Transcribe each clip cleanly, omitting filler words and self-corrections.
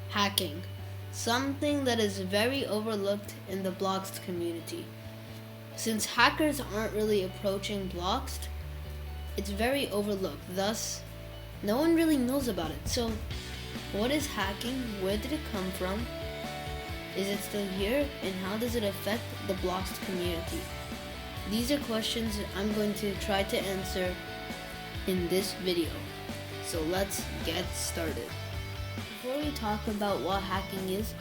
Hacking, something that is very overlooked in the Bloxed community. Since hackers aren't really approaching Bloxed, it's very overlooked. Thus, no one really knows about it. So, what is hacking? Where did it come from? Is it still here? And how does it affect the Bloxed community? These are questions I'm going to try to answer in this video. So let's get started. Before we talk about what hacking is,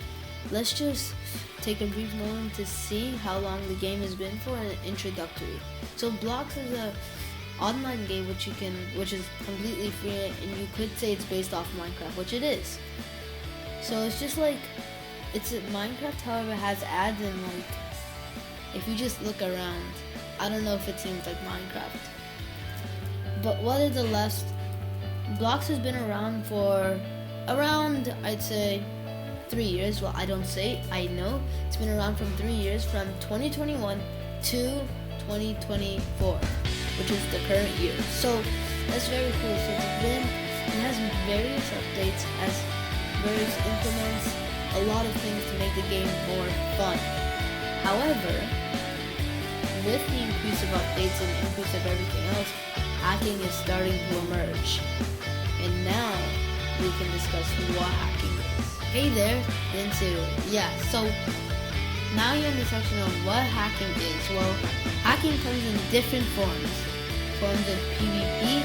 let's just take a brief moment to see how long the game has been for an introductory. So Blox is a online game which is completely free, and you could say it's based off Minecraft, which it is. So it's just like Minecraft, however, has ads, and like if you just look around, I don't know if it seems like Minecraft. But nevertheless, Blox has been around for around, I'd say, 3 years. Well, I don't say, I know. It's been around from 3 years, from 2021 to 2024, which is the current year. So that's very cool. So it has various updates, has various implements, a lot of things to make the game more fun. However, with the increase of updates and increase of everything else, hacking is starting to emerge. And now we can discuss what hacking is. Hey there, Linsu. Yeah, so now you're in the section of what hacking is. Well, hacking comes in different forms of PvP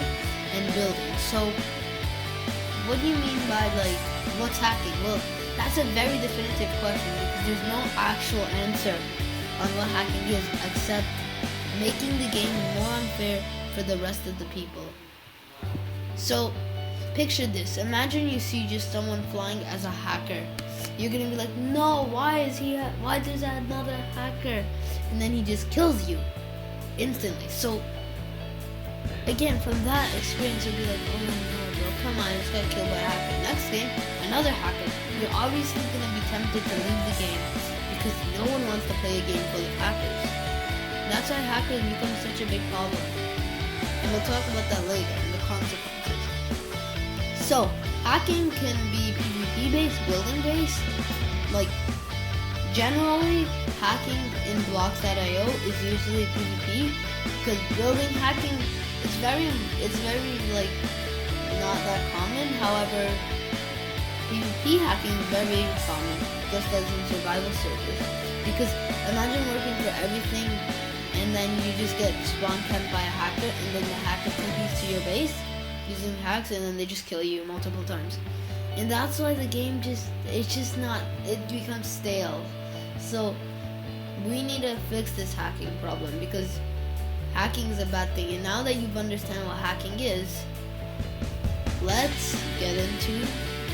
and building. So what do you mean by like what's hacking? Well, that's a very definitive question because there's no actual answer on what hacking is except making the game more unfair for the rest of the people. So picture this. Imagine you see just someone flying as a hacker. You're gonna be like, no, why there's another hacker? And then he just kills you instantly. So again, from that experience, you'll be like, oh no, bro, come on, I just got killed by a hacker. Next game, another hacker. You're obviously gonna be tempted to leave the game because no one wants to play a game full of hackers. That's why hackers become such a big problem. And we'll talk about that later and the consequences. So, hacking can be PvP based, building based. Like, generally, hacking in Blox.io is usually PvP because building hacking is very like not that common. However, PvP hacking is very common, just as in survival servers. Because imagine working for everything and then you just get spawn camped by a hacker, and then the hacker TPs to your base using hacks, and then they just kill you multiple times. And that's why the game it becomes stale. So we need to fix this hacking problem because hacking is a bad thing. And now that you've understand what hacking is, let's get into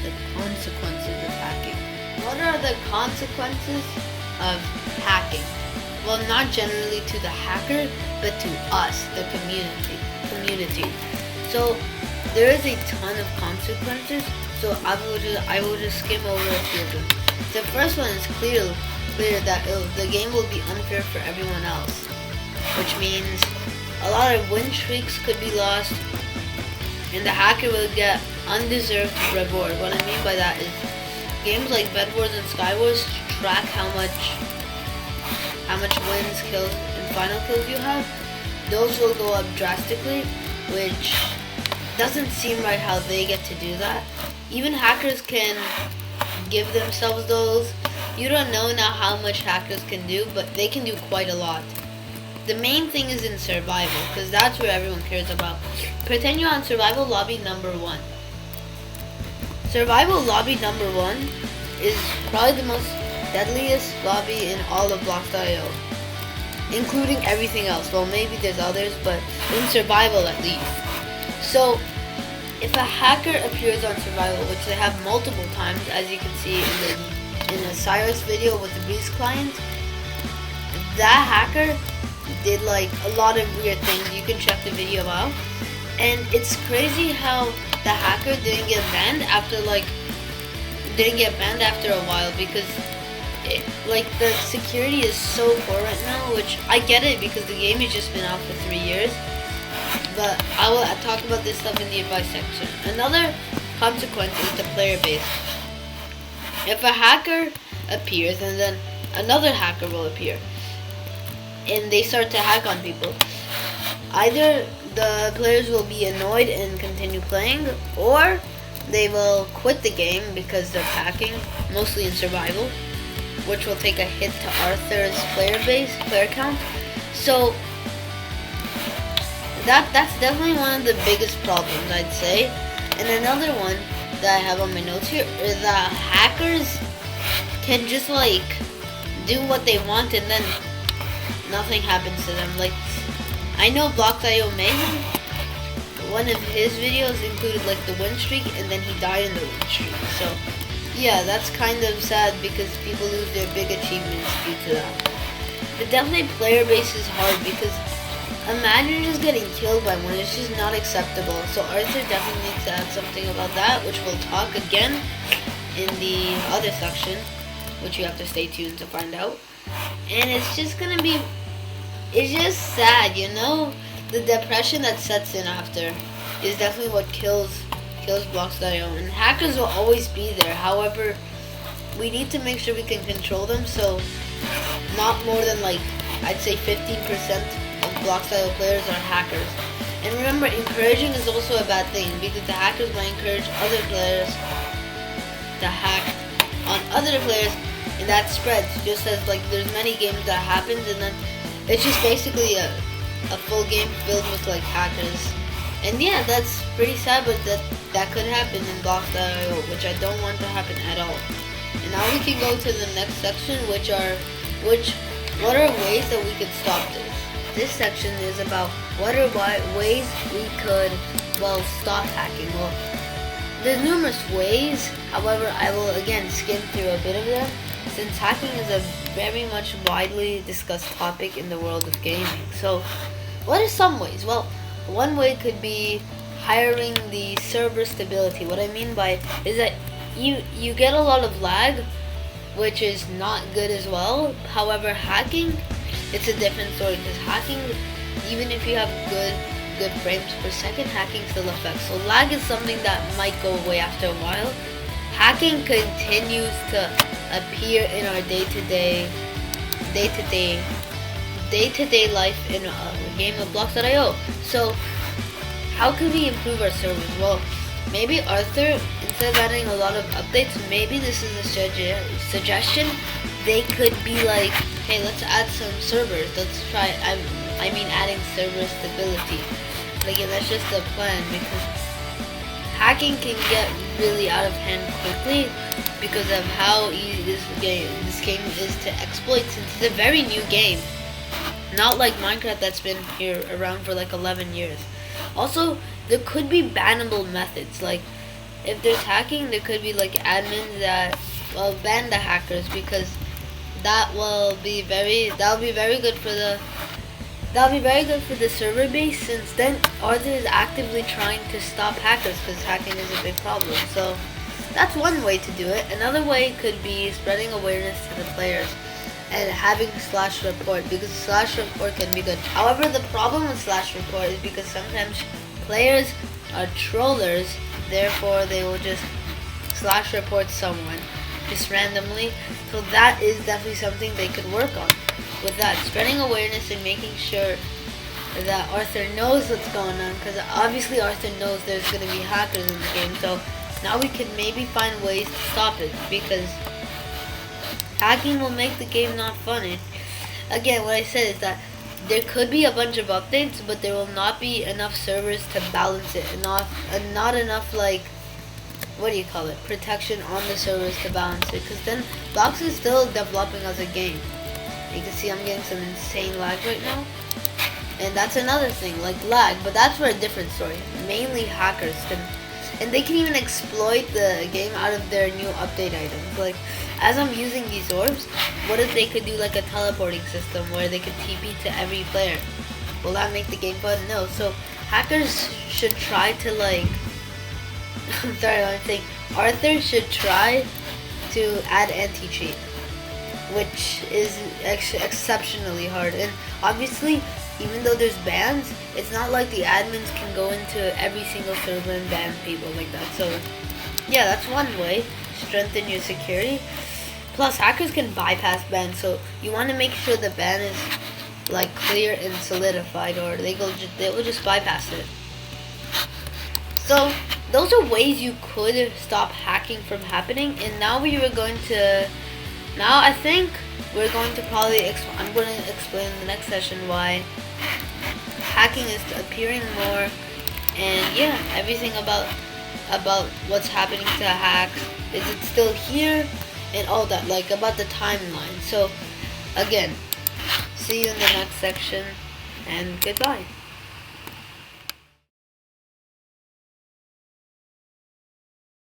the consequences of hacking. What are the consequences of hacking? Well, not generally to the hacker, but to us, the community. So there is a ton of consequences. So I will just skim over a few of them. The first one is clear that the game will be unfair for everyone else, which means a lot of win streaks could be lost, and the hacker will get undeserved reward. What I mean by that is games like Bed Wars and Skywars track how much wins, kills, and final kills you have. Those will go up drastically, which doesn't seem right how they get to do that. Even hackers can give themselves those. You don't know now how much hackers can do, but they can do quite a lot. The main thing is in survival, because that's where everyone cares about. Pretend you're on survival lobby number 1. Survival lobby number 1 is probably the most deadliest lobby in all of Blox.io, including everything else. Well, maybe there's others, but in survival at least. So if a hacker appears on survival, which they have multiple times, as you can see in the Cyrus video with the Breeze client, that hacker did like a lot of weird things. You can check the video out, and it's crazy how the hacker didn't get banned after a while, because the security is so poor right now, which I get it because the game has just been out for 3 years. But I will talk about this stuff in the advice section. Another consequence is the player base. If a hacker appears and then another hacker will appear and they start to hack on people, either the players will be annoyed and continue playing, or they will quit the game because they're hacking, mostly in survival, which will take a hit to Arthur's player count. So that's definitely one of the biggest problems, I'd say. And another one that I have on my notes here is that hackers can just like do what they want and then nothing happens to them. Like, I know Block.io Mayhem, one of his videos included like the win streak, and then he died in the win streak. So yeah, that's kind of sad because people lose their big achievements due to that. But definitely player base is hard because imagine just getting killed by one. It's just not acceptable. So Arthur definitely needs to add something about that, which we'll talk again in the other section, which you have to stay tuned to find out. And it's just gonna be, it's just sad, you know? The depression that sets in after is definitely what kills Blocks.io. And hackers will always be there. However, we need to make sure we can control them, so not more than like, I'd say 15% of Blocks.io players are hackers. And remember, encouraging is also a bad thing because the hackers might encourage other players to hack on other players, and that spreads. Just as like there's many games that happens, and then it's just basically a full game filled with like hackers. And yeah, that's pretty sad, but that could happen in Blocks.io, which I don't want to happen at all. And now we can go to the next section, what are ways that we could stop this. This section is about what are ways we could, well, stop hacking. Well, there's numerous ways. However, I will again skim through a bit of them, since hacking is a very much widely discussed topic in the world of gaming. So, what are some ways? Well, one way could be hiring the server stability. What I mean by it is that you get a lot of lag, which is not good as well. However, hacking, it's a different story, because hacking, even if you have good frames per second, hacking still affects. So lag is something that might go away after a while. Hacking continues to appear in our day-to-day life in a game of Blocks.io. So how can we improve our servers? Well, maybe Arthur, instead of adding a lot of updates, maybe this is a suggestion. They could be like, hey, let's add some servers. Let's try, I mean adding server stability. Like, yeah, that's just a plan, because hacking can get really out of hand quickly because of how easy this game is to exploit, since it's a very new game. Not like Minecraft that's been here around for like 11 years. Also, there could be bannable methods. Like, if there's hacking, there could be like admins that will ban the hackers, because that will be very good for the server base, since then Arthur is actively trying to stop hackers, because hacking is a big problem. So that's one way to do it. Another way could be spreading awareness to the players and having /report, because /report can be good. However, the problem with /report is because sometimes players are trollers, therefore they will just /report someone just randomly. So that is definitely something they could work on. With that, spreading awareness and making sure that Arthur knows what's going on, because obviously Arthur knows there's going to be hackers in the game. So now we can maybe find ways to stop it, because hacking will make the game not fun. And again, what I said is that there could be a bunch of updates, but there will not be enough servers to balance it, and not enough, like, what do you call it, protection on the servers to balance it, because then Blocks is still developing as a game. You can see I'm getting some insane lag right now, and that's another thing, like lag, but that's for a different story. Mainly hackers can, and they can even exploit the game out of their new update items. Like, as I'm using these orbs, what if they could do like a teleporting system where they could TP to every player? Will that make the game fun? No. So hackers should try to, like, I'm sorry, I'm saying Arthur should try to add anti-cheat, which is exceptionally hard. And obviously, even though there's bans, it's not like the admins can go into every single server and ban people like that. So yeah, that's one way. strengthen your security. Plus, hackers can bypass bans, so you want to make sure the ban is like clear and solidified, or they will just bypass it. So those are ways you could stop hacking from happening. And now I think we're going to probably I'm going to explain in the next session why hacking is appearing more, and yeah, everything about what's happening to hacks, is it still here, and all that, like about the timeline. So again, see you in the next section, and goodbye.